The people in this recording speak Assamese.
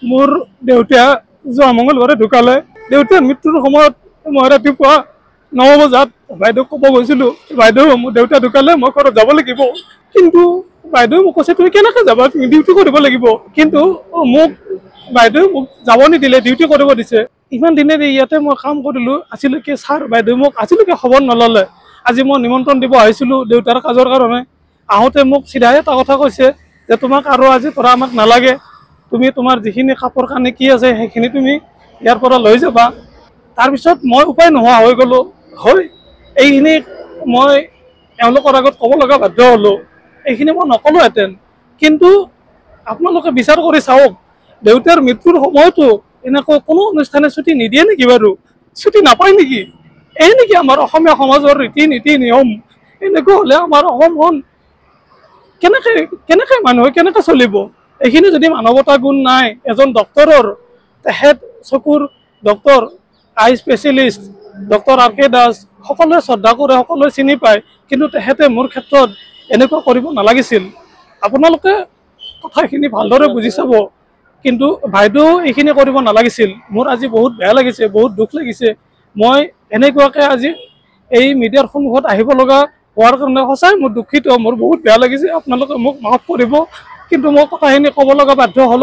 মোৰ দেউতা যোৱা মঙলবাৰে ঢুকালে। দেউতাৰ মৃত্যুৰ সময়ত মই ৰাতিপুৱা 9 বজাত বাইদেউক ক'ব গৈছিলোঁ, বাইদেউ মোৰ দেউতা ঢুকালে, মই ঘৰত যাব লাগিব। কিন্তু বাইদেউ মোক কৈছে তুমি কেনেকৈ যাবা, তুমি ডিউটি কৰিব লাগিব। কিন্তু বাইদেউ মোক যাব নিদিলে, ডিউটি কৰিব দিছে। ইমান দিনেৰে ইয়াতে মই কাম কৰিলোঁ, আজিলৈকে ছাৰ বাইদেউ মোক আজিলৈকে খবৰ নল'লে। আজি মই নিমন্ত্ৰণ দিব আহিছিলোঁ দেউতাৰ কাজৰ কাৰণে। আহোঁতে মোক চিধাই এটা কথা কৈছে যে তোমাক আৰু আজি পৰা আমাক নালাগে, তুমি তোমাৰ যিখিনি কাপোৰ কানি কি আছে সেইখিনি তুমি ইয়াৰ পৰা লৈ যাবা। তাৰপিছত মই উপায় নোহোৱা হৈ গ'লোঁ। হয়, এইখিনি মই এওঁলোকৰ আগত ক'ব লগা বাধ্য হ'লোঁ। এইখিনি মই নক'লোহেঁতেন। কিন্তু আপোনালোকে বিচাৰ কৰি চাওক, দেউতাৰ মৃত্যুৰ সময়তো এনেকৈ কোনো অনুষ্ঠানে ছুটি নিদিয়ে নেকি বাৰু? ছুটি নাপায় নেকি? এই নেকি আমাৰ অসমীয়া সমাজৰ ৰীতি নীতি নিয়ম? এনেকুৱা হ'লে আমাৰ অসমখন কেনেকৈ মানুহে কেনেকৈ চলিব? এইখিনি যদি মানৱতা গুণ নাই, এজন ডক্তৰৰ, তেখেত চকুৰ doctor, eye specialist doctor R K Das, সকলোৱে শ্ৰদ্ধা কৰে, সকলোৱে চিনি পায়। কিন্তু তেখেতে মোৰ ক্ষেত্ৰত এনেকুৱা কৰিব নালাগিছিল। আপোনালোকে কথাখিনি ভালদৰে বুজি চাব। কিন্তু বাইদেউ এইখিনি কৰিব নালাগিছিল। মোৰ আজি বহুত বেয়া লাগিছে, বহুত দুখ লাগিছে। মই এনেকুৱাকৈ আজি এই মিডিয়াৰ সন্মুখত আহিব লগা হোৱাৰ কাৰণে সঁচাই মোৰ দুখিত, মোৰ বহুত বেয়া লাগিছে। আপোনালোকে মোক মাফ কৰিব, কিন্তু মই কথাখিনি ক'ব লগা বাধ্য হ'লোঁ।